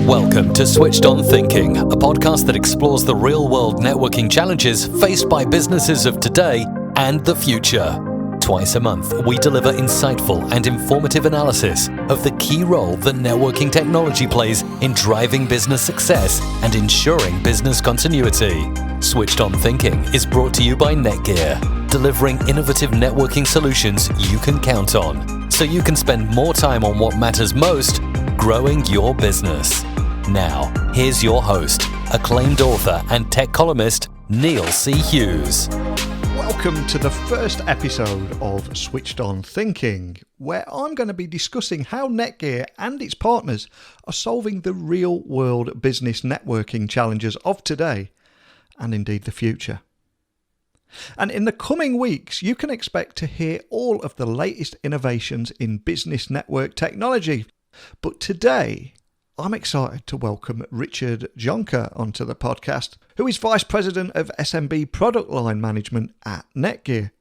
Welcome to Switched On Thinking, a podcast that explores the real-world networking challenges faced by businesses of today and the future. Twice a month, we deliver insightful and informative analysis of the key role that networking technology plays in driving business success and ensuring business continuity. Switched On Thinking is brought to you by Netgear, delivering innovative networking solutions you can count on, so you can spend more time on what matters most, growing your business. Now, here's your host, acclaimed author and tech columnist, Neil C. Hughes. Welcome to the first episode of Switched On Thinking, where I'm going to be discussing how Netgear and its partners are solving the real-world business networking challenges of today and indeed the future. And in the coming weeks, you can expect to hear all of the latest innovations in business network technology. But today, I'm excited to welcome Richard Jonker onto the podcast, who is Vice President of SMB Product Line Management at Netgear.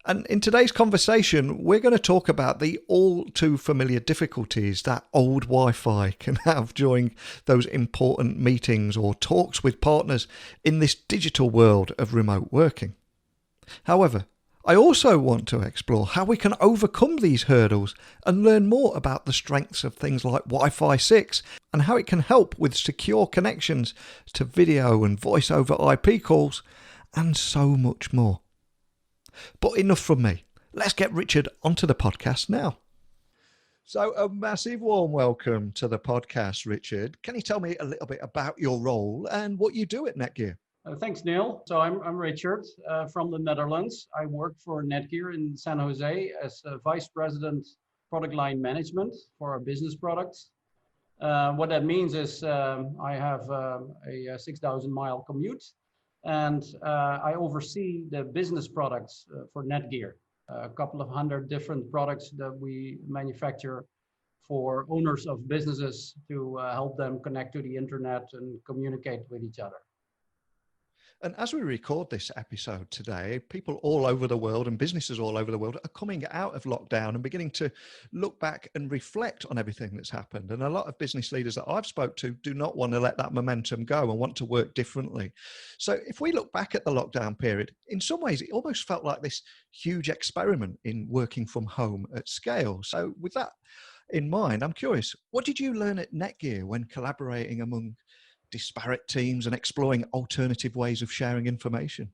And in today's conversation, we're going to talk about the all too familiar difficulties that old Wi-Fi can have during those important meetings or talks with partners in this digital world of remote working. However, I also want to explore how we can overcome these hurdles and learn more about the strengths of things like Wi-Fi 6 and how it can help with secure connections to video and voice over IP calls and so much more. But enough from me. Let's get Richard onto the podcast now. So a massive warm welcome to the podcast, Richard. Can you tell me a little bit about your role and what you do at Netgear? Thanks, Neil. So I'm Richard from the Netherlands. I work for Netgear in San Jose as Vice President Product Line Management for our business products. What that means is I have a 6,000-mile commute, and I oversee the business products for Netgear. A couple of hundred different products that we manufacture for owners of businesses to help them connect to the internet and communicate with each other. And as we record this episode today, people all over the world and businesses all over the world are coming out of lockdown and beginning to look back and reflect on everything that's happened. And a lot of business leaders that I've spoke to do not want to let that momentum go and want to work differently. So if we look back at the lockdown period, in some ways, it almost felt like this huge experiment in working from home at scale. So with that in mind, I'm curious, what did you learn at Netgear when collaborating among disparate teams and exploring alternative ways of sharing information?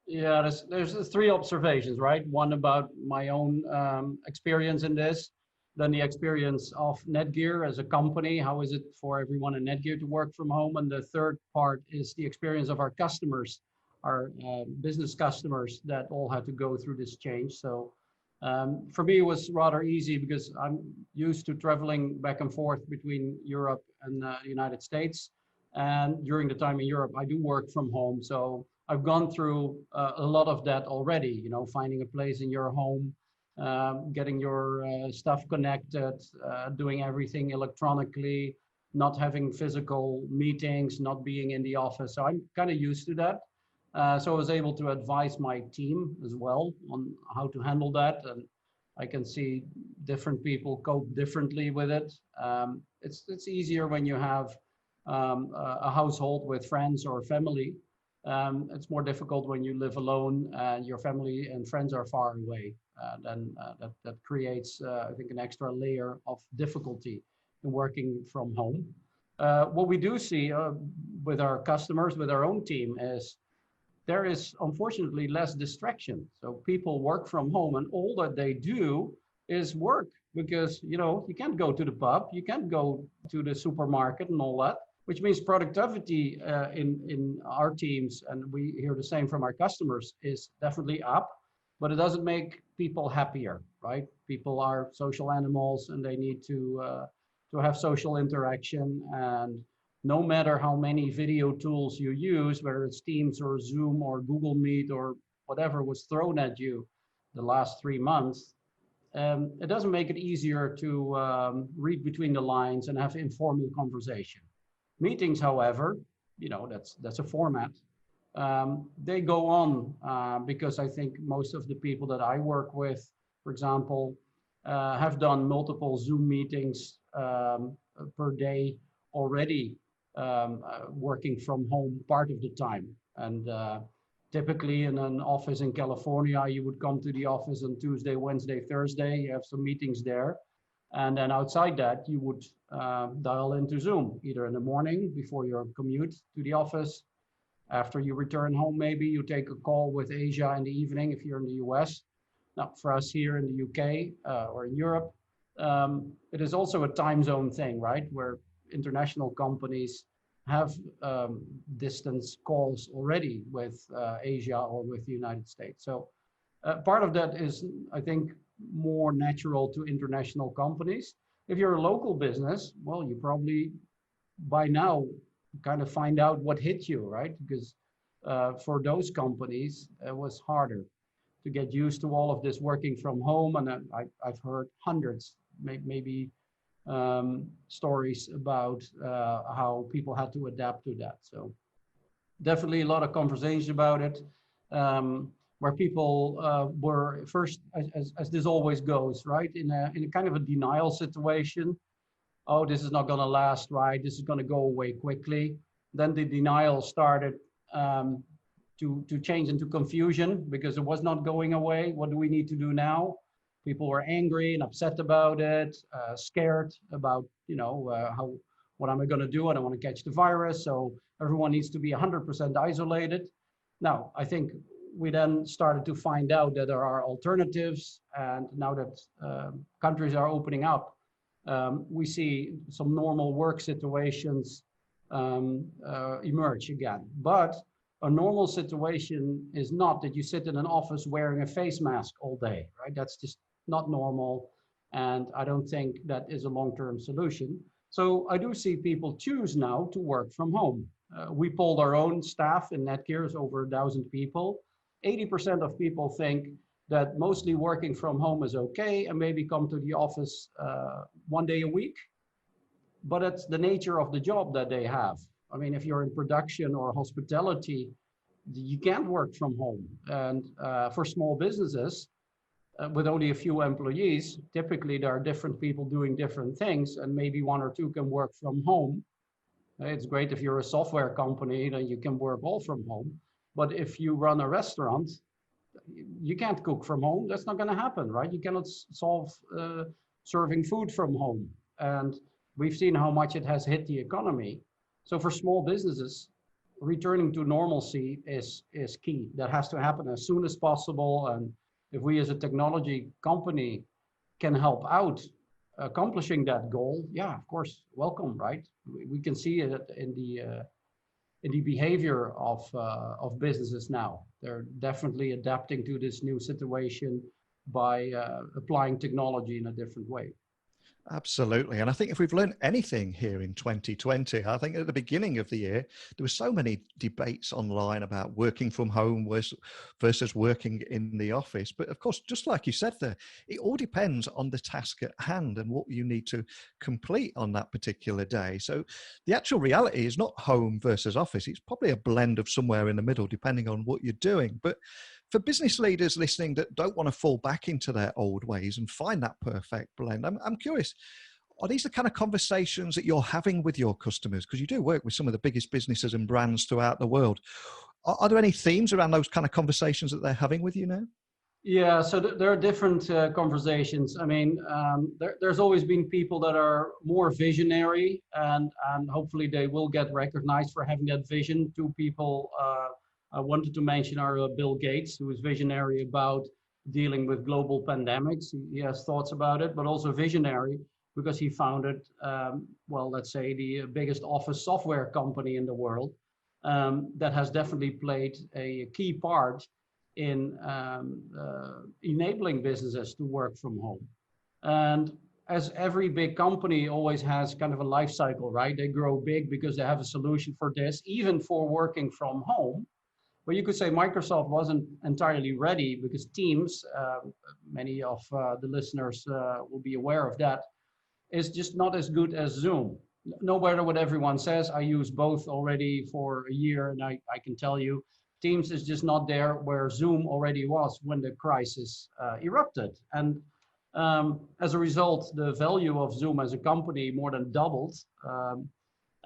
Yeah, there's three observations, right? One about my own experience in this, then the experience of Netgear as a company. How is it for everyone in Netgear to work from home? And the third part is the experience of our customers, our business customers that all had to go through this change. So for me, it was rather easy because I'm used to traveling back and forth between Europe and the United States. And during the time in Europe, I do work from home. So I've gone through a lot of that already, finding a place in your home, getting your stuff connected, doing everything electronically, not having physical meetings, not being in the office. So I'm kind of used to that. So I was able to advise my team as well on how to handle that. And I can see different people cope differently with it. It's easier when you have a household with friends or family. It's more difficult when you live alone and your family and friends are far away. Then that creates, I think, an extra layer of difficulty in working from home. What we do see with our customers, with our own team, is there is unfortunately less distraction. So people work from home and all that they do is work because, you can't go to the pub, you can't go to the supermarket and all that, which means productivity in our teams, and we hear the same from our customers, is definitely up, but it doesn't make people happier, right? People are social animals and they need to have social interaction. And no matter how many video tools you use, whether it's Teams or Zoom or Google Meet or whatever was thrown at you the last 3 months, it doesn't make it easier to read between the lines and have informal conversation. Meetings, however, that's a format. They go on because I think most of the people that I work with, for example, have done multiple Zoom meetings per day already working from home part of the time. And typically in an office in California, you would come to the office on Tuesday, Wednesday, Thursday, you have some meetings there. And then outside that, you would dial into Zoom, either in the morning before your commute to the office. After you return home, maybe you take a call with Asia in the evening if you're in the US. Now, for us here in the UK or in Europe, it is also a time zone thing, right? Where international companies have distance calls already with Asia or with the United States. So part of that is, I think, more natural to international companies. If you're a local business, well, you probably by now kind of find out what hit you, right? Because for those companies, it was harder to get used to all of this working from home. And I've heard hundreds, maybe stories about how people had to adapt to that. So definitely a lot of conversations about it, where people were first, as this always goes, right, in a kind of a denial situation. Oh, this is not going to last, right? This is going to go away quickly. Then the denial started to change into confusion because it was not going away. What do we need to do now? People were angry and upset about it, scared about, what am I going to do? I don't want to catch the virus. So everyone needs to be 100% isolated. Now, I think we then started to find out that there are alternatives. And now that countries are opening up, we see some normal work situations emerge again. But a normal situation is not that you sit in an office wearing a face mask all day, right? That's just not normal. And I don't think that is a long-term solution. So I do see people choose now to work from home. We polled our own staff in Netgear, is over 1,000 people. 80% of people think that mostly working from home is okay and maybe come to the office 1 day a week. But it's the nature of the job that they have. I mean, if you're in production or hospitality, you can't work from home. And for small businesses with only a few employees, typically there are different people doing different things, and maybe one or two can work from home. It's great if you're a software company, then you can work all from home. But if you run a restaurant, you can't cook from home. That's not going to happen, right? You cannot solve serving food from home. And we've seen how much it has hit the economy. So for small businesses, returning to normalcy is key. That has to happen as soon as possible. And if we as a technology company can help out accomplishing that goal, yeah, of course, welcome, right? We can see it in the behavior of businesses now. They're definitely adapting to this new situation by applying technology in a different way. Absolutely. And I think if we've learned anything here in 2020, I think at the beginning of the year, there were so many debates online about working from home versus working in the office. But of course, just like you said there, it all depends on the task at hand and what you need to complete on that particular day. So the actual reality is not home versus office. It's probably a blend of somewhere in the middle, depending on what you're doing. But for business leaders listening that don't want to fall back into their old ways and find that perfect blend, I'm curious, are these the kind of conversations that you're having with your customers? Because you do work with some of the biggest businesses and brands throughout the world. Are there any themes around those kind of conversations that they're having with you now? Yeah, so there are different conversations. I mean, there's always been people that are more visionary, and hopefully they will get recognized for having that vision. Two people I wanted to mention are Bill Gates, who is visionary about dealing with global pandemics. He has thoughts about it, but also visionary because he founded, well, let's say the biggest office software company in the world that has definitely played a key part in enabling businesses to work from home. And as every big company always has kind of a life cycle, right? They grow big because they have a solution for this, even for working from home. But you could say Microsoft wasn't entirely ready because Teams, many of the listeners will be aware of that, is just not as good as Zoom. No matter what everyone says, I use both already for a year, and I can tell you, Teams is just not there where Zoom already was when the crisis erupted. And as a result, the value of Zoom as a company more than doubled.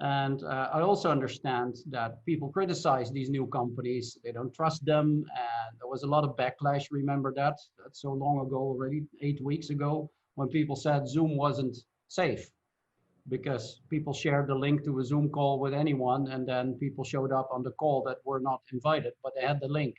And I also understand that people criticize these new companies. They don't trust them. And there was a lot of backlash. Remember that? That's so long ago already, 8 weeks ago, when people said Zoom wasn't safe because people shared the link to a Zoom call with anyone. And then people showed up on the call that were not invited, but they had the link.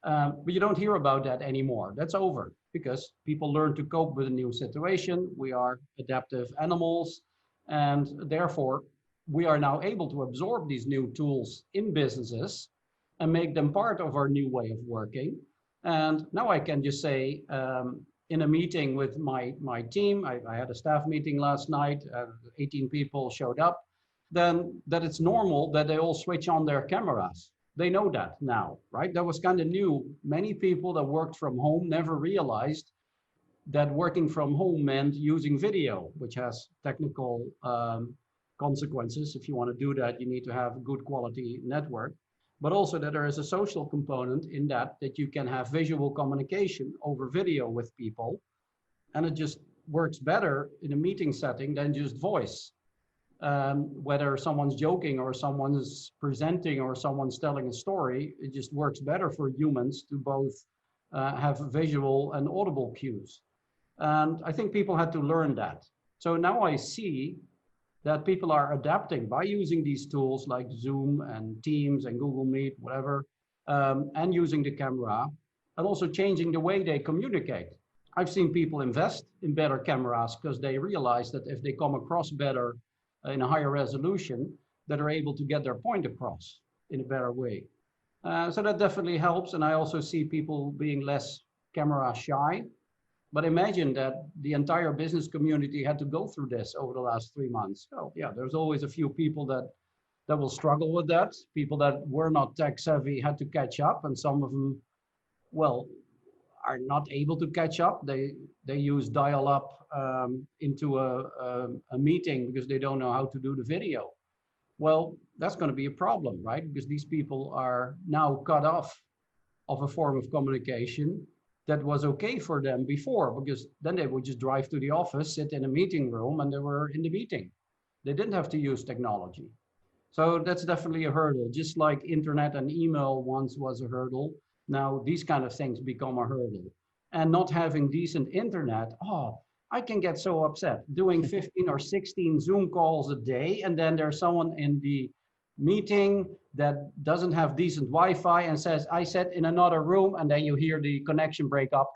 But you don't hear about that anymore. That's over because people learn to cope with a new situation. We are adaptive animals, and therefore we are now able to absorb these new tools in businesses and make them part of our new way of working. And now I can just say, in a meeting with my team, I had a staff meeting last night, 18 people showed up, then that it's normal that they all switch on their cameras. They know that now, right? That was kind of new. Many people that worked from home never realized that working from home meant using video, which has technical consequences. If you want to do that, you need to have a good quality network, but also that there is a social component in that you can have visual communication over video with people. And it just works better in a meeting setting than just voice. Whether someone's joking or someone's presenting or someone's telling a story, it just works better for humans to both have visual and audible cues. And I think people had to learn that. So now I see that people are adapting by using these tools like Zoom and Teams and Google Meet, whatever, and using the camera, and also changing the way they communicate. I've seen people invest in better cameras because they realize that if they come across better in a higher resolution, that are able to get their point across in a better way. So that definitely helps. And I also see people being less camera shy. But imagine that the entire business community had to go through this over the last 3 months. So yeah, there's always a few people that will struggle with that. People that were not tech savvy had to catch up, and some of them, well, are not able to catch up. They use dial-up into a meeting because they don't know how to do the video. Well, that's going to be a problem, right? Because these people are now cut off of a form of communication that was okay for them before, because then they would just drive to the office, sit in a meeting room, and they were in the meeting. They didn't have to use technology. So that's definitely a hurdle. Just like internet and email once was a hurdle, now these kind of things become a hurdle. And not having decent internet, I can get so upset doing 15 or 16 Zoom calls a day, and then there's someone in the meeting that doesn't have decent Wi-Fi and says, I sat in another room, and then you hear the connection break up.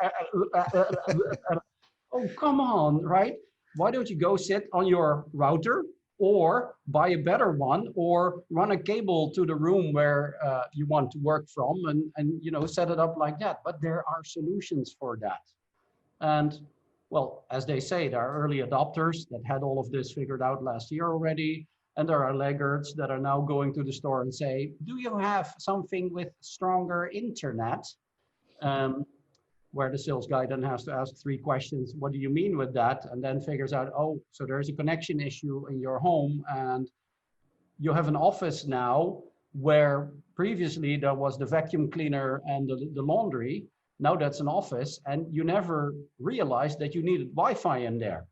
Oh, come on, right? Why don't you go sit on your router or buy a better one or run a cable to the room where you want to work from and set it up like that. But there are solutions for that. And well, as they say, there are early adopters that had all of this figured out last year already. And there are laggards that are now going to the store and say, do you have something with stronger internet? Where the sales guy then has to ask 3 questions. What do you mean with that? And then figures out, oh, so there's a connection issue in your home. And you have an office now where previously there was the vacuum cleaner and the laundry. Now that's an office, and you never realized that you needed Wi-Fi in there.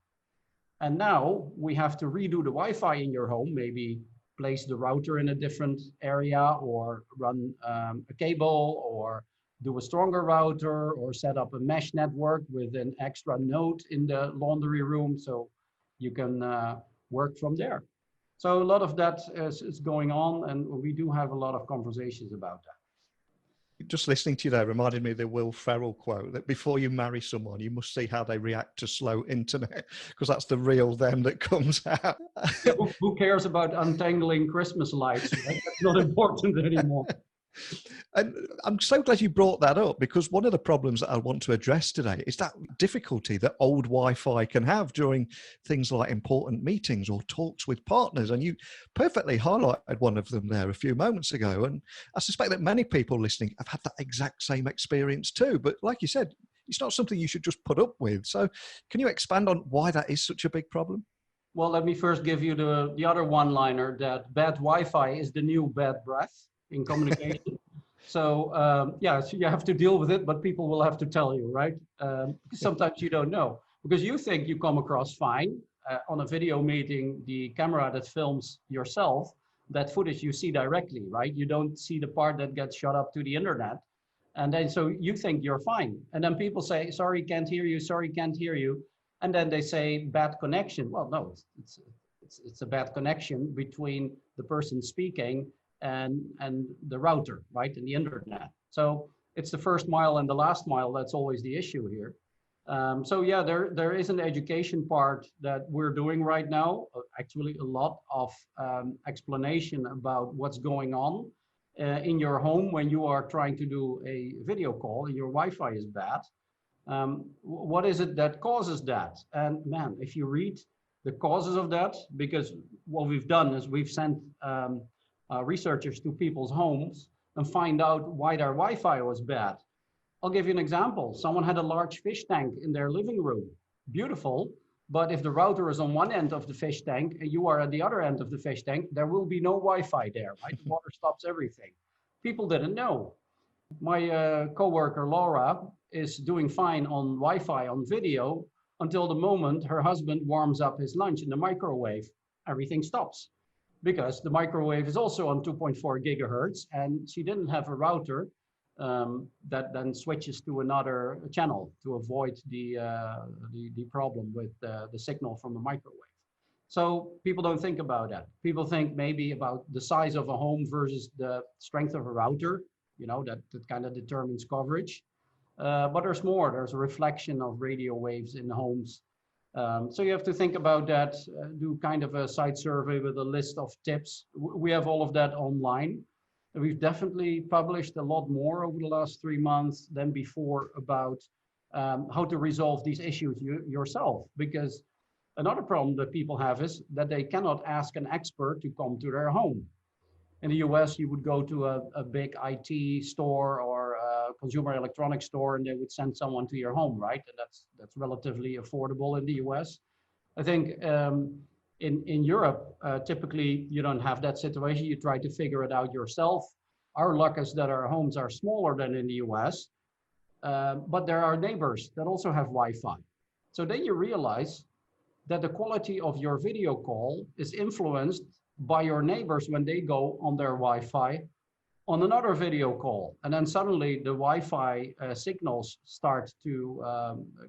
And now we have to redo the Wi-Fi in your home, maybe place the router in a different area or run a cable or do a stronger router or set up a mesh network with an extra node in the laundry room so you can work from there. So a lot of that is going on, and we do have a lot of conversations about that. Just listening to you there reminded me of the Will Ferrell quote that before you marry someone, you must see how they react to slow internet, because that's the real them that comes out. Yeah, who cares about untangling Christmas lights? Right? That's not important anymore. And I'm so glad you brought that up, because one of the problems that I want to address today is that difficulty that old Wi-Fi can have during things like important meetings or talks with partners. And you perfectly highlighted one of them there a few moments ago. And I suspect that many people listening have had that exact same experience too. But like you said, it's not something you should just put up with. So can you expand on why that is such a big problem? Well, let me first give you the other one-liner that bad Wi-Fi is the new bad breath in communication. So yeah, so you have to deal with it, but people will have to tell you, right? Because sometimes you don't know, because you think you come across fine, on a video meeting, the camera that films yourself, that footage you see directly, right? You don't see the part that gets shot up to the internet. And then so you think you're fine. And then people say, sorry, can't hear you, sorry, can't hear you. And then they say bad connection. Well, no, it's a bad connection between the person speaking and the router, right, and the internet. So it's the first mile and the last mile that's always the issue here. So yeah, there is an education part that we're doing right now. Actually, a lot of explanation about what's going on in your home when you are trying to do a video call and your Wi-Fi is bad. What is it that causes that? And man, if you read the causes of that, because what we've done is we've sent researchers to people's homes and find out why their Wi-Fi was bad. I'll give you an example. Someone had a large fish tank in their living room. Beautiful, but if the router is on one end of the fish tank and you are at the other end of the fish tank, there will be no Wi-Fi there, right? The water stops everything. People didn't know. My coworker Laura is doing fine on Wi-Fi on video until the moment her husband warms up his lunch in the microwave. Everything stops because the microwave is also on 2.4 gigahertz and she didn't have a router that then switches to another channel to avoid the problem with the signal from the microwave. So people don't think about that. People think maybe about the size of a home versus the strength of a router, you know, that kind of determines coverage. But there's more. There's a reflection of radio waves in homes. So you have to think about that, do kind of a site survey with a list of tips. We have all of that online. We've definitely published a lot more over the last 3 months than before about how to resolve these issues yourself. Because another problem that people have is that they cannot ask an expert to come to their home. In the US, you would go to a big IT store or a consumer electronics store and they would send someone to your home, right? And that's relatively affordable in the US. I think in Europe, typically you don't have that situation. You try to figure it out yourself. Our luck is that our homes are smaller than in the US, but there are neighbors that also have Wi-Fi. So then you realize that the quality of your video call is influenced by your neighbors when they go on their Wi-Fi on another video call. And then suddenly the Wi-Fi signals start to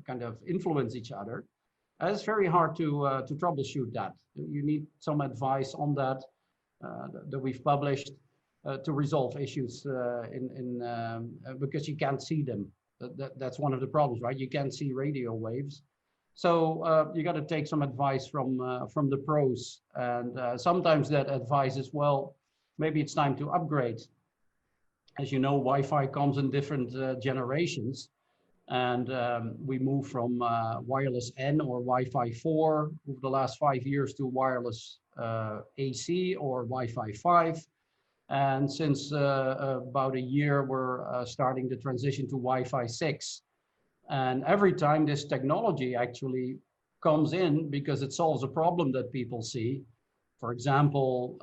kind of influence each other. And it's very hard to troubleshoot that. You need some advice on that that we've published to resolve issues because you can't see them. That's one of the problems, right? You can't see radio waves. So you got to take some advice from the pros. And sometimes that advice is, well, maybe it's time to upgrade. As you know, Wi-Fi comes in different generations. And we moved from wireless N or Wi-Fi 4 over the last 5 years to wireless AC or Wi-Fi 5. And since about a year, we're starting the transition to Wi-Fi 6. And every time this technology actually comes in because it solves a problem that people see, for example,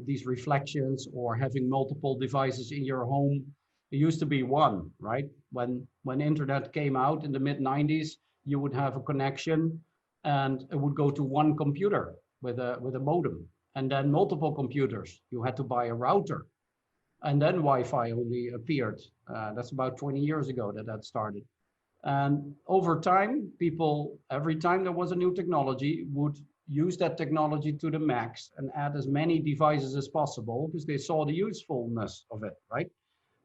these reflections or having multiple devices in your home. It used to be one, right? When internet came out in the mid-90s, you would have a connection and it would go to one computer with a modem and then multiple computers. You had to buy a router and then Wi-Fi only appeared. That's about 20 years ago that started. And over time, people, every time there was a new technology, would use that technology to the max and add as many devices as possible because they saw the usefulness of it, right?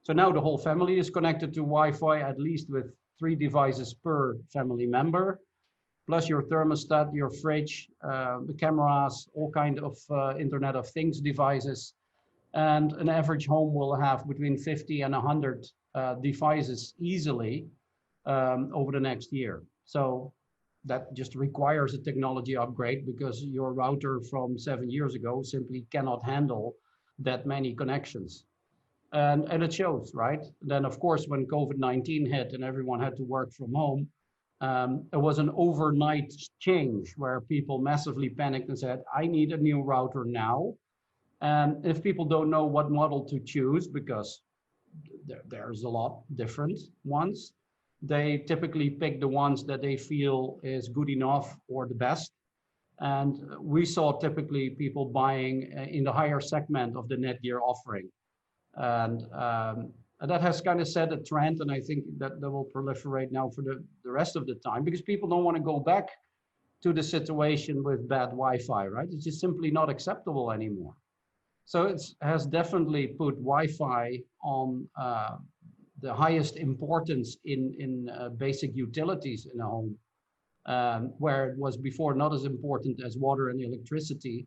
So now the whole family is connected to Wi-Fi, at least with 3 devices per family member, plus your thermostat, your fridge, the cameras, all kind of Internet of Things devices. And an average home will have between 50 and 100 devices easily over the next year. So that just requires a technology upgrade because your router from 7 years ago simply cannot handle that many connections. And it shows, right? Then of course, when COVID-19 hit and everyone had to work from home, it was an overnight change where people massively panicked and said, I need a new router now. And if people don't know what model to choose, because there's a lot different ones, they typically pick the ones that they feel is good enough or the best. And we saw typically people buying in the higher segment of the Netgear offering. And that has kind of set a trend, and I think that will proliferate now for the rest of the time, because people don't want to go back to the situation with bad Wi-Fi, right? It's just simply not acceptable anymore. So it has definitely put Wi-Fi on the highest importance in basic utilities in a home, where it was before not as important as water and electricity,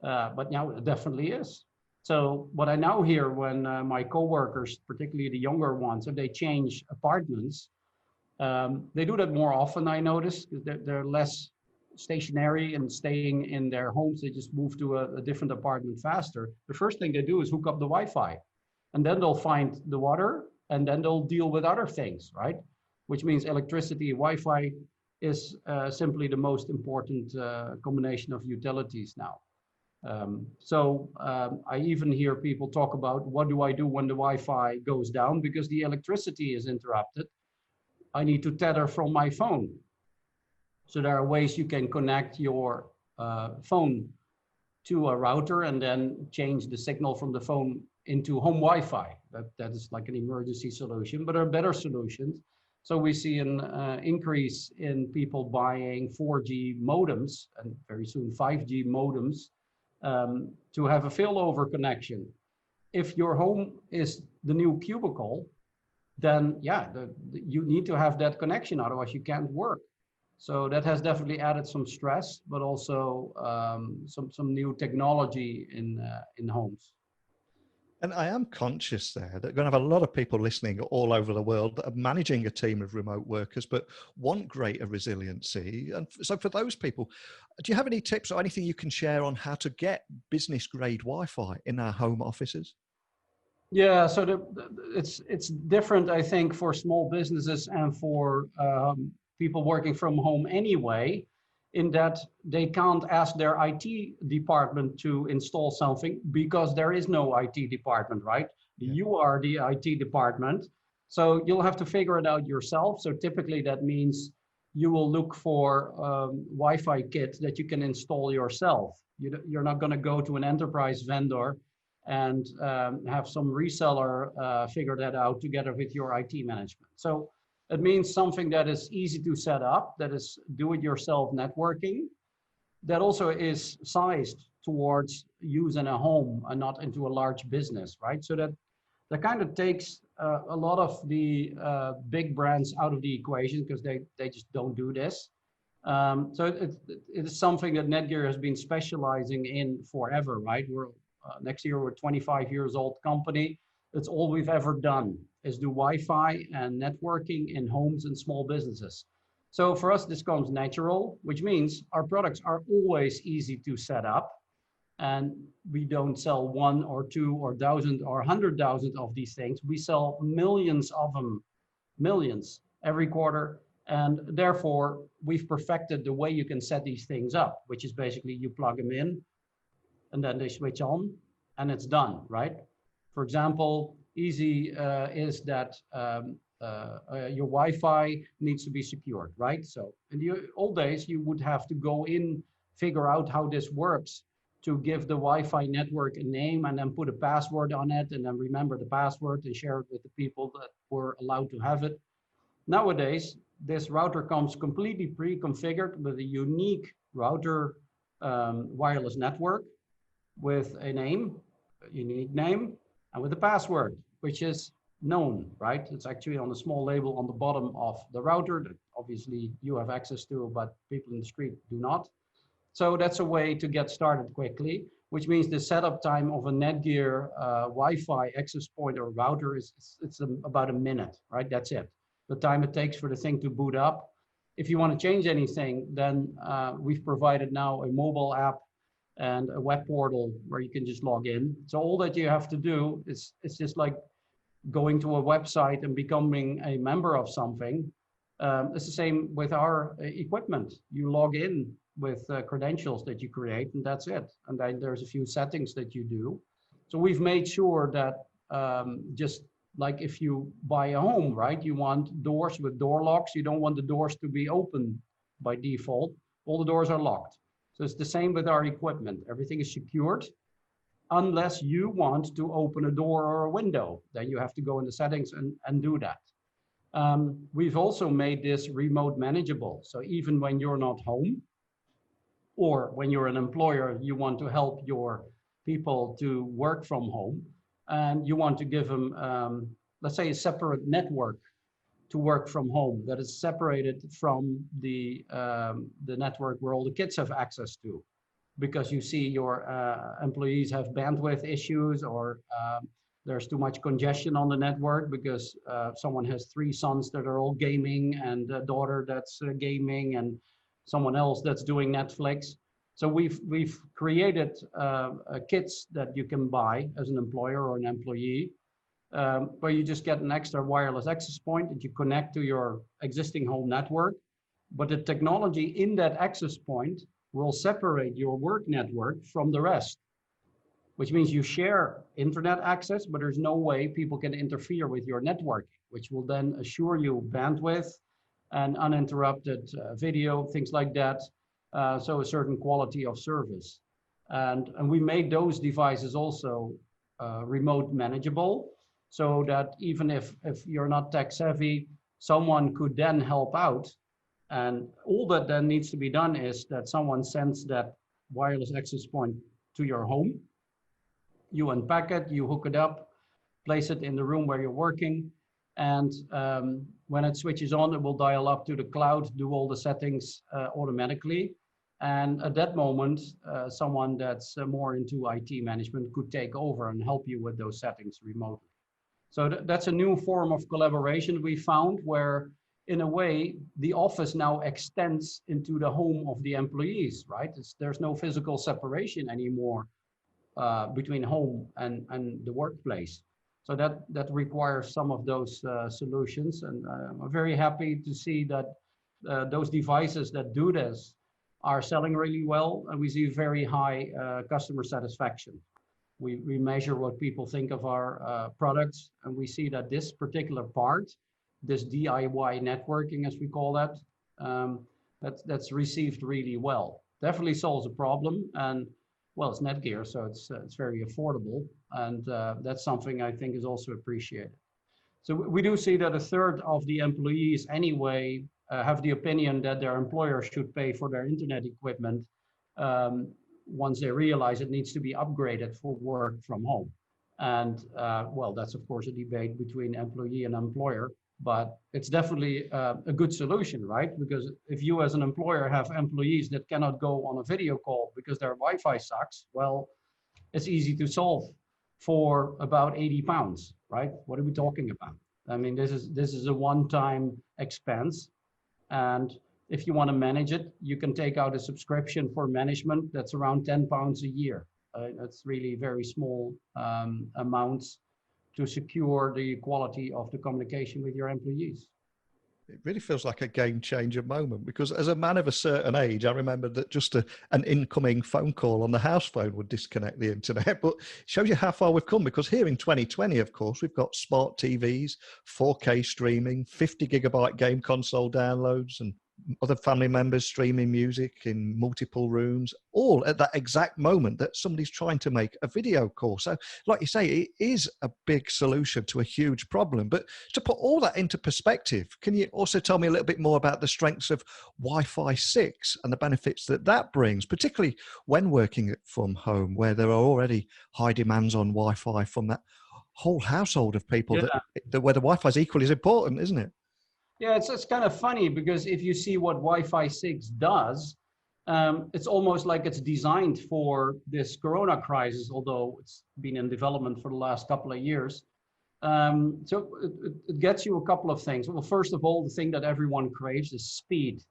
but now it definitely is. So what I now hear when my coworkers, particularly the younger ones, if they change apartments, they do that more often, I notice, because they're less stationary and staying in their homes. They just move to a different apartment faster. The first thing they do is hook up the Wi-Fi, and then they'll find the water, and then they'll deal with other things, right? Which means electricity, Wi-Fi is simply the most important combination of utilities now. I even hear people talk about, what do I do when the Wi-Fi goes down because the electricity is interrupted? I need to tether from my phone. So there are ways you can connect your phone to a router and then change the signal from the phone into home Wi-Fi. That is like an emergency solution, but there are better solutions. So we see an increase in people buying 4G modems and very soon 5G modems to have a failover connection. If your home is the new cubicle, then yeah, you need to have that connection, otherwise you can't work. So that has definitely added some stress, but also some new technology in homes. And I am conscious there that we're going to have a lot of people listening all over the world that are managing a team of remote workers, but want greater resiliency. And so for those people, do you have any tips or anything you can share on how to get business grade Wi-Fi in our home offices? Yeah, so it's different, I think, for small businesses and for people working from home anyway, in that they can't ask their IT department to install something because there is no IT department, right? Yeah. You are the IT department. So you'll have to figure it out yourself. So typically that means you will look for Wi-Fi kits that you can install yourself. You're not going to go to an enterprise vendor and have some reseller figure that out together with your IT management. So it means something that is easy to set up, that is do-it-yourself networking, that also is sized towards use in a home and not into a large business, right? So that kind of takes a lot of the big brands out of the equation because they just don't do this. So it is something that Netgear has been specializing in forever, right? Next year, we're a 25 years old company. That's all we've ever done is do Wi-Fi and networking in homes and small businesses. So for us, this comes natural, which means our products are always easy to set up. And we don't sell one or two or 1,000 or 100,000 of these things. We sell millions of them, millions every quarter. And therefore, we've perfected the way you can set these things up, which is basically you plug them in, and then they switch on and it's done, right? For example, easy is that your Wi-Fi needs to be secured, right? So in the old days, you would have to go in, figure out how this works to give the Wi-Fi network a name and then put a password on it and then remember the password and share it with the people that were allowed to have it. Nowadays, this router comes completely pre-configured with a unique router wireless network with a name, a unique name, and with a password, which is known, right? It's actually on a small label on the bottom of the router that obviously you have access to, but people in the street do not. So that's a way to get started quickly, which means the setup time of a Netgear Wi-Fi access point or router it's about a minute, right? That's it. The time it takes for the thing to boot up. If you want to change anything, then we've provided now a mobile app and a web portal where you can just log in. So all that you have to do is it's just like going to a website and becoming a member of something. It's the same with our equipment. You log in with credentials that you create, and that's it. And then there's a few settings that you do. So we've made sure that just like if you buy a home, right? You want doors with door locks. You don't want the doors to be open by default. All the doors are locked. So it's the same with our equipment. Everything is secured unless you want to open a door or a window. Then you have to go in the settings and do that. We've also made this remote manageable. So even when you're not home, or when you're an employer, you want to help your people to work from home, and you want to give them, let's say, a separate network to work from home that is separated from the network where all the kids have access to, because you see your employees have bandwidth issues, or there's too much congestion on the network because someone has 3 sons that are all gaming, and a daughter that's gaming, and someone else that's doing Netflix. So we've created kits that you can buy as an employer or an employee, where you just get an extra wireless access point that you connect to your existing home network. But the technology in that access point will separate your work network from the rest, which means you share internet access, but there's no way people can interfere with your networking, which will then assure you bandwidth and uninterrupted video, things like that. So a certain quality of service. And we made those devices also remote manageable, so that even if you're not tech savvy, someone could then help out. And all that then needs to be done is that someone sends that wireless access point to your home. You unpack it, you hook it up, place it in the room where you're working. And when it switches on, it will dial up to the cloud, do all the settings automatically. And at that moment, someone that's more into IT management could take over and help you with those settings remotely. So that's a new form of collaboration we found, where in a way, the office now extends into the home of the employees, right? There's no physical separation anymore between home and the workplace. So that requires some of those solutions. And I'm very happy to see that those devices that do this are selling really well, and we see very high customer satisfaction. We measure what people think of our products, and we see that this particular part, this DIY networking, as we call that, that's received really well. Definitely solves a problem, and well, it's Netgear, so it's very affordable, and that's something I think is also appreciated. So we do see that a third of the employees anyway have the opinion that their employer should pay for their internet equipment once they realize it needs to be upgraded for work from home. And well, that's of course a debate between employee and employer, but it's definitely a good solution, right? Because if you as an employer have employees that cannot go on a video call because their Wi-Fi sucks, well, it's easy to solve for about 80 pounds, right? What are we talking about? I mean, this is a one-time expense. And if you want to manage it, you can take out a subscription for management that's around 10 pounds a year. That's really very small amounts to secure the quality of the communication with your employees. It really feels like a game changer moment, because as a man of a certain age, I remember that just an incoming phone call on the house phone would disconnect the internet. But it shows you how far we've come, because here in 2020, of course, we've got smart TVs, 4K streaming, 50 gigabyte game console downloads, and other family members streaming music in multiple rooms, all at that exact moment that somebody's trying to make a video call. So like you say, it is a big solution to a huge problem. But to put all that into perspective, can you also tell me a little bit more about the strengths of Wi-Fi 6 and the benefits that brings, particularly when working from home, where there are already high demands on Wi-Fi from that whole household of people, that where the Wi-Fi is equally as important, isn't it? Yeah, it's kind of funny, because if you see what Wi-Fi 6 does, it's almost like it's designed for this Corona crisis, although it's been in development for the last couple of years. So it gets you a couple of things. Well, first of all, the thing that everyone craves is speed.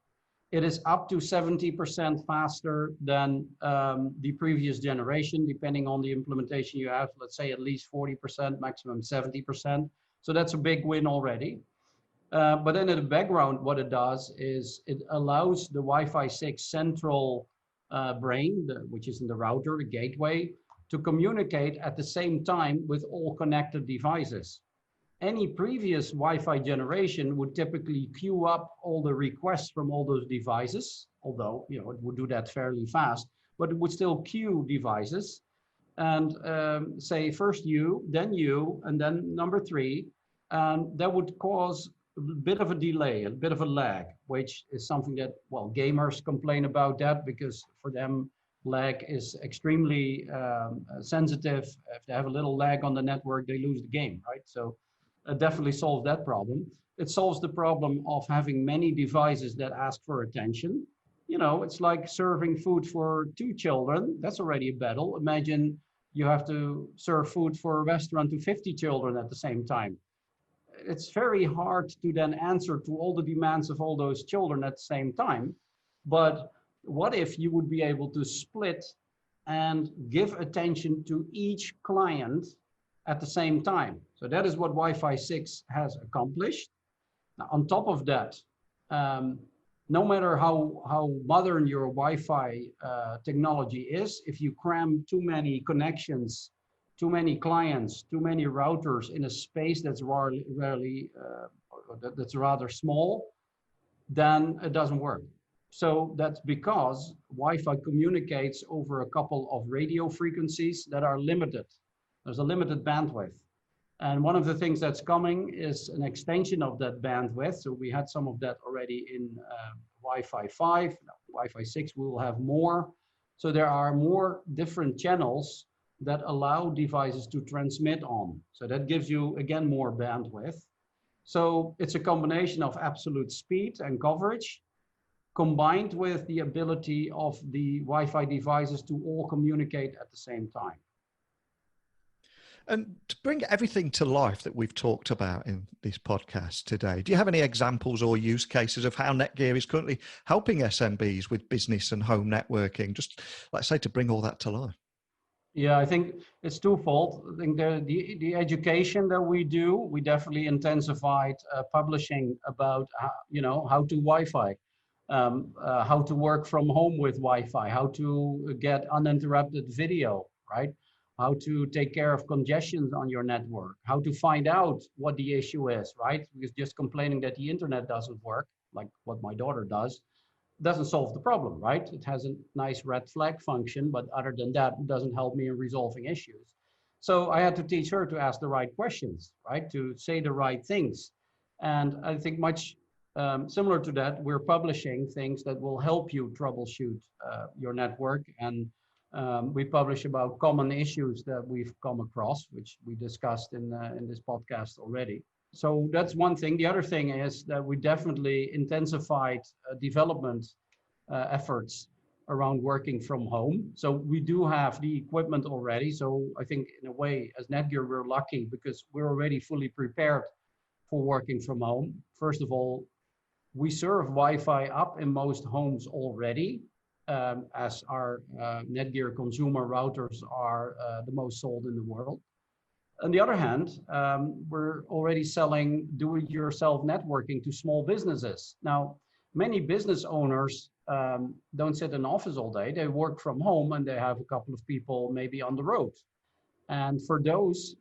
It is up to 70% faster than the previous generation, depending on the implementation you have. Let's say at least 40%, maximum 70%. So that's a big win already. But then in the background, what it does is it allows the Wi-Fi 6 central brain, which is in the router, the gateway, to communicate at the same time with all connected devices. any previous Wi-Fi generation would typically queue up all the requests from all those devices, although it would do that fairly fast, but it would still queue devices and say first you, and then number three, and that would cause a bit of a delay, a bit of a lag, which is something that, well, gamers complain about that because for them, lag is extremely sensitive. If they have a little lag on the network, they lose the game, right? So it definitely solves that problem. It solves the problem of having many devices that ask for attention. It's like serving food for two children. That's already a battle. Imagine you have to serve food for a restaurant to 50 children at the same time. It's very hard to then answer to all the demands of all those children at the same time. But what if you would be able to split and give attention to each client at the same time? So that is what Wi-Fi 6 has accomplished. Now, on top of that, no matter how modern your Wi-Fi technology is, if you cram too many connections, too many clients, too many routers in a space that's that's rather small, then it doesn't work. So that's because Wi-Fi communicates over a couple of radio frequencies that are limited. There's a limited bandwidth. And one of the things that's coming is an extension of that bandwidth. So we had some of that already in Wi-Fi 5. Now, Wi-Fi 6 we will have more. So there are more different channels that allow devices to transmit on. So that gives you, again, more bandwidth. So it's a combination of absolute speed and coverage combined with the ability of the Wi-Fi devices to all communicate at the same time. And to bring everything to life that we've talked about in this podcast today, do you have any examples or use cases of how Netgear is currently helping SMBs with business and home networking? Just, let's say, to bring all that to life. Yeah, I think it's twofold. I think the education that we do, we definitely intensified publishing about how to Wi-Fi, how to work from home with Wi-Fi, how to get uninterrupted video, right? How to take care of congestions on your network, how to find out what the issue is, right? Because just complaining that the internet doesn't work, like what my daughter does, doesn't solve the problem, right? It has a nice red flag function, but other than that, it doesn't help me in resolving issues. So I had to teach her to ask the right questions, right? To say the right things. And I think much similar to that, we're publishing things that will help you troubleshoot your network. And we publish about common issues that we've come across, which we discussed in this podcast already. So that's one thing. The other thing is that we definitely intensified development efforts around working from home. So we do have the equipment already. So I think in a way, as Netgear, we're lucky because we're already fully prepared for working from home. First of all, we serve Wi-Fi up in most homes already, as our Netgear consumer routers are the most sold in the world. On the other hand, we're already selling do-it-yourself networking to small businesses. Now, many business owners don't sit in an office all day. They work from home and they have a couple of people maybe on the road. And for those,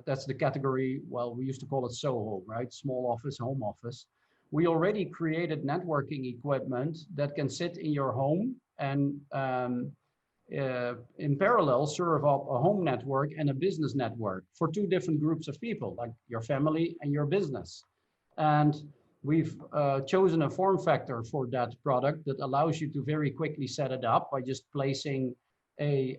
that's the category, well, we used to call it SOHO, right? Small office, home office. We already created networking equipment that can sit in your home and in parallel serve up a home network and a business network for two different groups of people, like your family and your business. And we've chosen a form factor for that product that allows you to very quickly set it up by just placing a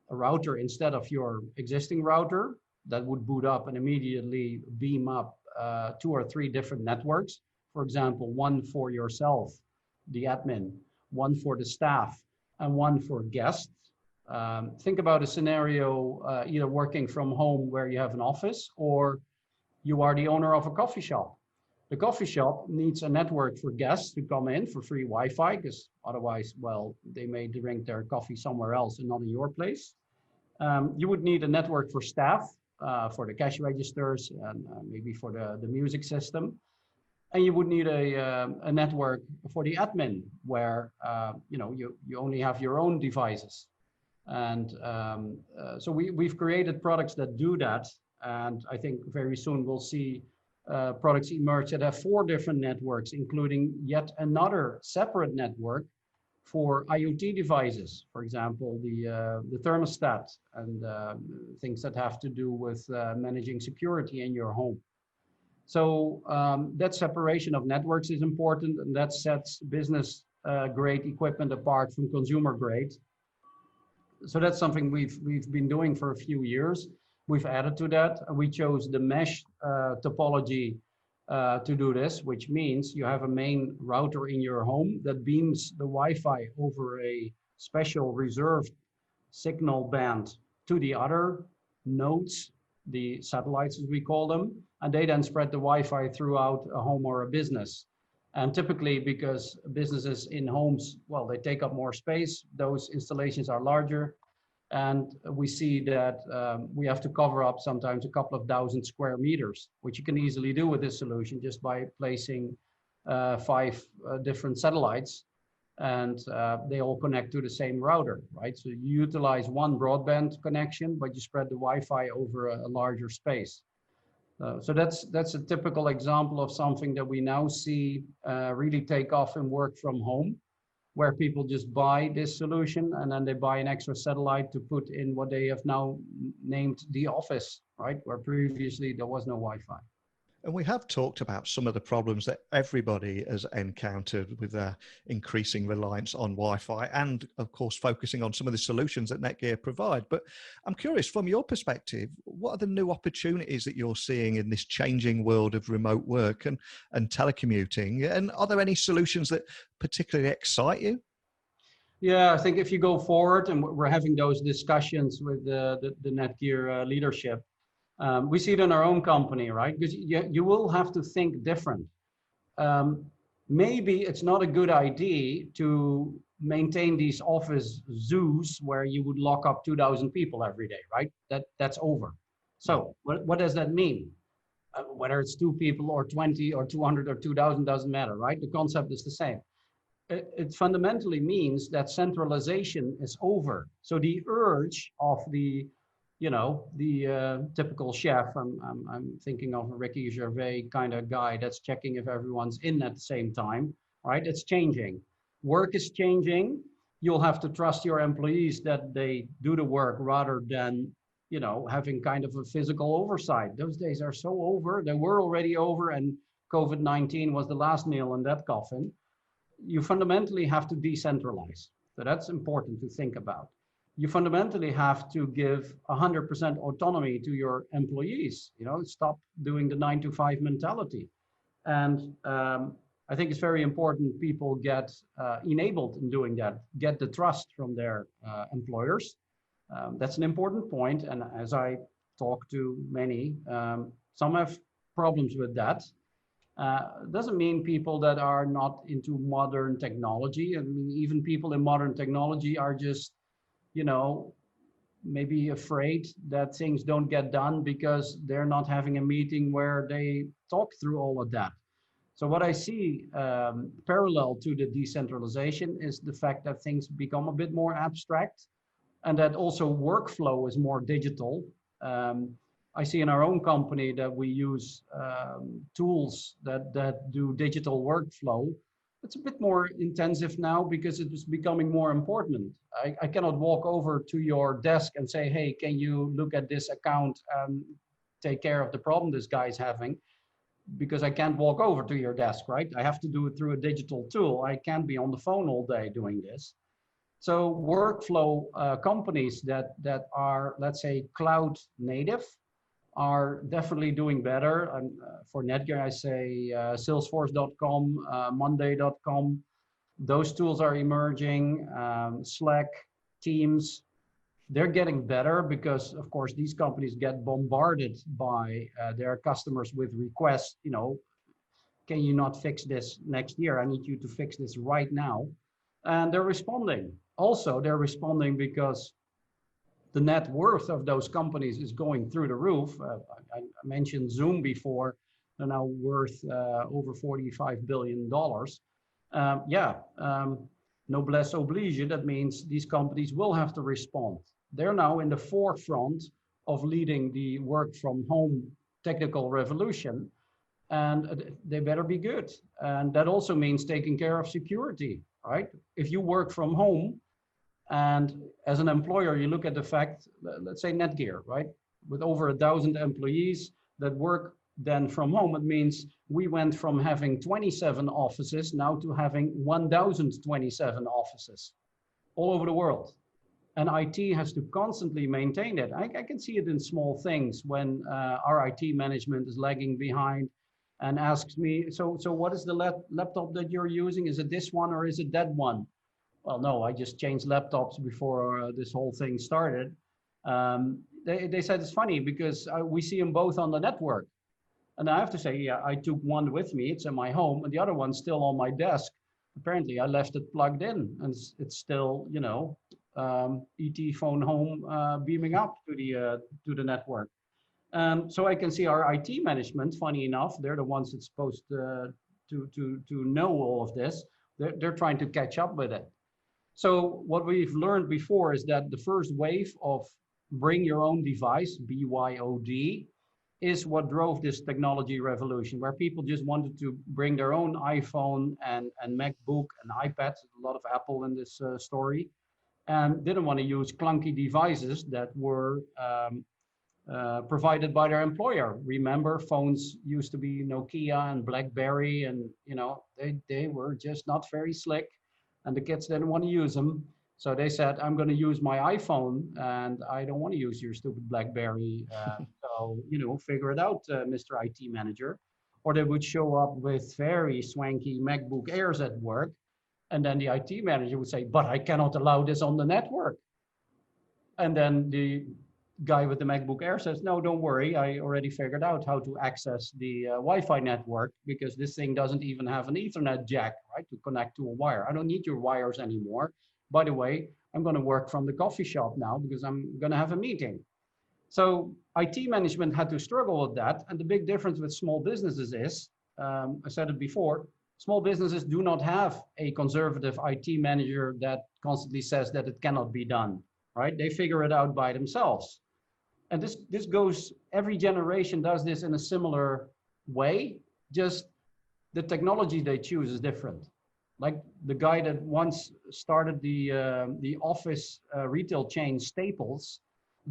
router instead of your existing router that would boot up and immediately beam up 2 or 3 different networks. For example, one for yourself, the admin, one for the staff, and one for guests. Think about a scenario either working from home where you have an office or you are the owner of a coffee shop. The coffee shop needs a network for guests to come in for free Wi-Fi because otherwise, well, they may drink their coffee somewhere else and not in your place. You would need a network for staff, for the cash registers and maybe for the music system. And you would need a network for the admin where you only have your own devices. And so we've created products that do that. And I think very soon we'll see products emerge that have 4 different networks, including yet another separate network for IoT devices, for example, the thermostat and things that have to do with managing security in your home. So that separation of networks is important, and that sets business grade equipment apart from consumer grade. So that's something we've been doing for a few years. We've added to that. We chose the mesh topology to do this, which means you have a main router in your home that beams the Wi-Fi over a special reserved signal band to the other nodes, the satellites as we call them, and they then spread the Wi-Fi throughout a home or a business. And typically, because businesses in homes, well, they take up more space, those installations are larger. And we see that we have to cover up sometimes a couple of thousand square meters, which you can easily do with this solution just by placing 5 different satellites, and they all connect to the same router, right? So you utilize one broadband connection, but you spread the Wi-Fi over a larger space. So that's a typical example of something that we now see really take off in work from home, where people just buy this solution and then they buy an extra satellite to put in what they have now named the office, right? Where previously there was no Wi-Fi. And we have talked about some of the problems that everybody has encountered with their increasing reliance on Wi-Fi and, of course, focusing on some of the solutions that Netgear provide. But I'm curious, from your perspective, what are the new opportunities that you're seeing in this changing world of remote work and telecommuting? And are there any solutions that particularly excite you? Yeah, I think if you go forward, and we're having those discussions with the Netgear leadership, we see it in our own company, right? Because you will have to think different. Maybe it's not a good idea to maintain these office zoos where you would lock up 2,000 people every day, right? That's over. So what does that mean? Whether it's 2 people or 20 or 200 or 2,000 doesn't matter, right? The concept is the same. It fundamentally means that centralization is over. So the urge of the typical chef, I'm thinking of a Ricky Gervais kind of guy that's checking if everyone's in at the same time, right? It's changing. Work is changing. You'll have to trust your employees that they do the work rather than, having kind of a physical oversight. Those days are so over. They were already over, and COVID-19 was the last nail in that coffin. You fundamentally have to decentralize. So that's important to think about. You fundamentally have to give 100% autonomy to your employees, stop doing the 9-to-5 mentality. And I think it's very important people get enabled in doing that, get the trust from their employers. That's an important point. And as I talk to many, some have problems with that. Doesn't mean people that are not into modern technology. I mean, even people in modern technology are just, maybe afraid that things don't get done because they're not having a meeting where they talk through all of that. So what I see parallel to the decentralization is the fact that things become a bit more abstract, and that also workflow is more digital. I see in our own company that we use tools that do digital workflow. It's a bit more intensive now because it is becoming more important. I cannot walk over to your desk and say, hey, can you look at this account and take care of the problem this guy's having? Because I can't walk over to your desk, right? I have to do it through a digital tool. I can't be on the phone all day doing this. So workflow companies that are, let's say, cloud native are definitely doing better. For Netgear, I say Salesforce.com, Monday.com. Those tools are emerging. Slack, Teams, they're getting better because, of course, these companies get bombarded by their customers with requests. Can you not fix this next year? I need you to fix this right now. And they're responding. Also, they're responding because the net worth of those companies is going through the roof. I mentioned Zoom before. They're now worth over $45 billion. Noblesse oblige, that means these companies will have to respond. They're now in the forefront of leading the work from home technical revolution, and they better be good. And that also means taking care of security, right? If you work from home, and as an employer, you look at the fact, let's say Netgear, right? With over 1,000 employees that work then from home, it means we went from having 27 offices now to having 1,027 offices all over the world. And IT has to constantly maintain it. I can see it in small things when our IT management is lagging behind and asks me, so what is the laptop that you're using? Is it this one or is it that one? Well, no, I just changed laptops before this whole thing started. They said it's funny because we see them both on the network. And I have to say, yeah, I took one with me, it's in my home, and the other one's still on my desk. Apparently I left it plugged in, and it's still, you know, ET phone home beaming up to the network. So I can see our IT management, funny enough, they're the ones that's supposed to know all of this. They're trying to catch up with it. So what we've learned before is that the first wave of bring your own device, BYOD, is what drove this technology revolution, where people just wanted to bring their own iPhone and MacBook and iPad, a lot of Apple in this story, and didn't want to use clunky devices that were provided by their employer. Remember, phones used to be Nokia and BlackBerry, and you know they were just not very slick, and the kids didn't want to use them. So they said, I'm going to use my iPhone, and I don't want to use your stupid BlackBerry. So, you know, figure it out, Mr. IT manager. Or they would show up with very swanky MacBook Airs at work. And then the IT manager would say, but I cannot allow this on the network. And then the guy with the MacBook Air says, no, don't worry. I already figured out how to access the Wi-Fi network, because this thing doesn't even have an Ethernet jack, right, to connect to a wire. I don't need your wires anymore. By the way, I'm going to work from the coffee shop now because I'm going to have a meeting. So IT management had to struggle with that. And the big difference with small businesses is, I said it before, small businesses do not have a conservative IT manager that constantly says that it cannot be done, right? They figure it out by themselves. And this goes, every generation does this in a similar way, just the technology they choose is different. Like the guy that once started the office retail chain Staples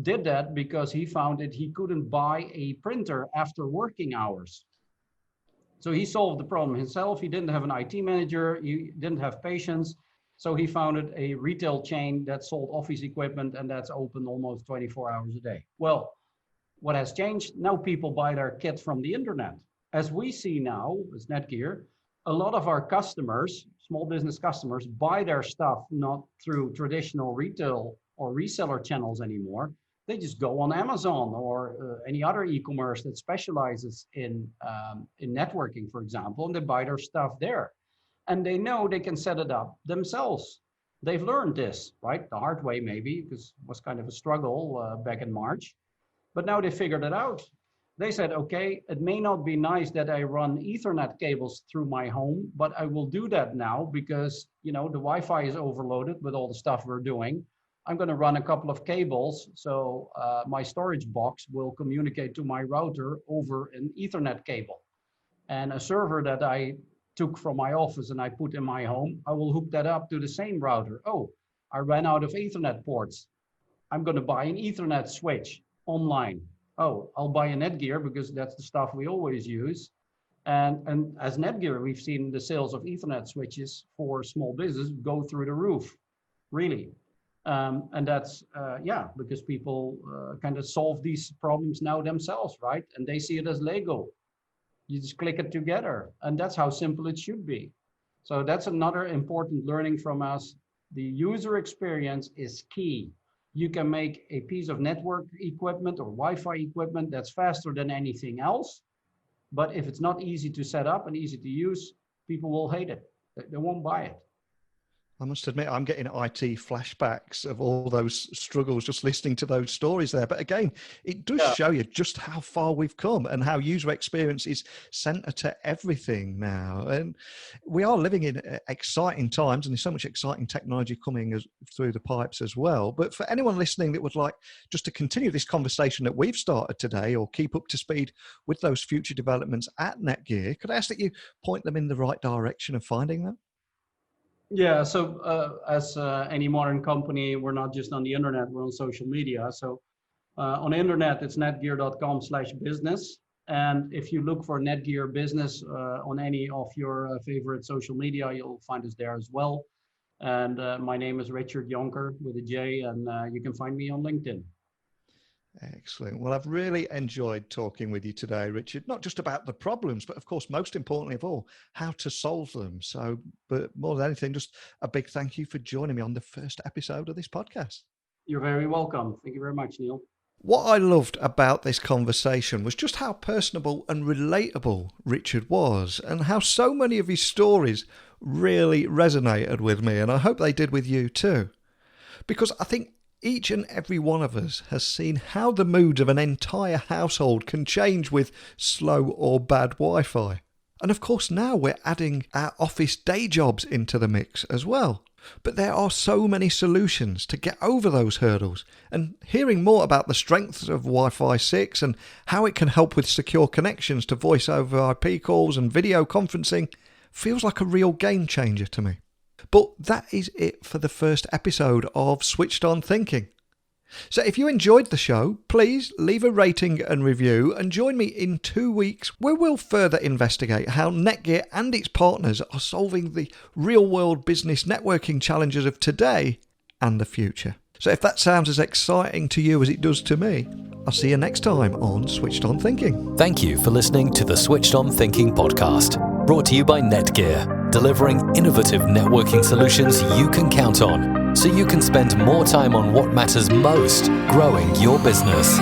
did that because he found that he couldn't buy a printer after working hours. So he solved the problem himself. He didn't have an IT manager. He didn't have patience. So he founded a retail chain that sold office equipment, and that's open almost 24 hours a day. Well, what has changed? Now people buy their kit from the internet. As we see now, as Netgear, a lot of our customers, small business customers, buy their stuff not through traditional retail or reseller channels anymore. They just go on Amazon or any other e-commerce that specializes in networking, for example, and they buy their stuff there. And they know they can set it up themselves. They've learned this, right? The hard way maybe, because it was kind of a struggle back in March. But now they figured it out. They said, okay, it may not be nice that I run Ethernet cables through my home, but I will do that now because, you know, the Wi-Fi is overloaded with all the stuff we're doing. I'm going to run a couple of cables, so my storage box will communicate to my router over an Ethernet cable. And a server that I took from my office and I put in my home, I will hook that up to the same router. Oh, I ran out of Ethernet ports. I'm going to buy an Ethernet switch online. Oh, I'll buy a Netgear because that's the stuff we always use. And as Netgear, we've seen the sales of Ethernet switches for small business go through the roof, really. And that's, yeah, because people kind of solve these problems now themselves, right? And they see it as Lego. You just click it together, and that's how simple it should be. So that's another important learning from us. The user experience is key. You can make a piece of network equipment or Wi-Fi equipment that's faster than anything else. But if it's not easy to set up and easy to use, people will hate it. They won't buy it. I must admit, I'm getting IT flashbacks of all those struggles just listening to those stories there. But again, it does show you just how far we've come and how user experience is centre to everything now. And we are living in exciting times, and there's so much exciting technology coming through the pipes as well. But for anyone listening that would like just to continue this conversation that we've started today, or keep up to speed with those future developments at Netgear, could I ask that you point them in the right direction of finding them? Yeah, so as any modern company, we're not just on the internet, we're on social media. So on the internet, it's netgear.com/business. And if you look for Netgear Business on any of your favorite social media, you'll find us there as well. And my name is Richard Jonker with a J, and you can find me on LinkedIn. Excellent. Well, I've really enjoyed talking with you today, Richard, not just about the problems, but of course, most importantly of all, how to solve them. So, but more than anything, just a big thank you for joining me on the first episode of this podcast. You're very welcome. Thank you very much, Neil. What I loved about this conversation was just how personable and relatable Richard was, and how so many of his stories really resonated with me. And I hope they did with you too, because I think each and every one of us has seen how the moods of an entire household can change with slow or bad Wi-Fi. And of course now we're adding our office day jobs into the mix as well. But there are so many solutions to get over those hurdles, and hearing more about the strengths of Wi-Fi 6 and how it can help with secure connections to voice over IP calls and video conferencing feels like a real game changer to me. But that is it for the first episode of Switched On Thinking. So if you enjoyed the show, please leave a rating and review, and join me in 2 weeks where we'll further investigate how Netgear and its partners are solving the real-world business networking challenges of today and the future. So if that sounds as exciting to you as it does to me, I'll see you next time on Switched On Thinking. Thank you for listening to the Switched On Thinking podcast, brought to you by Netgear, delivering innovative networking solutions you can count on, so you can spend more time on what matters most, growing your business.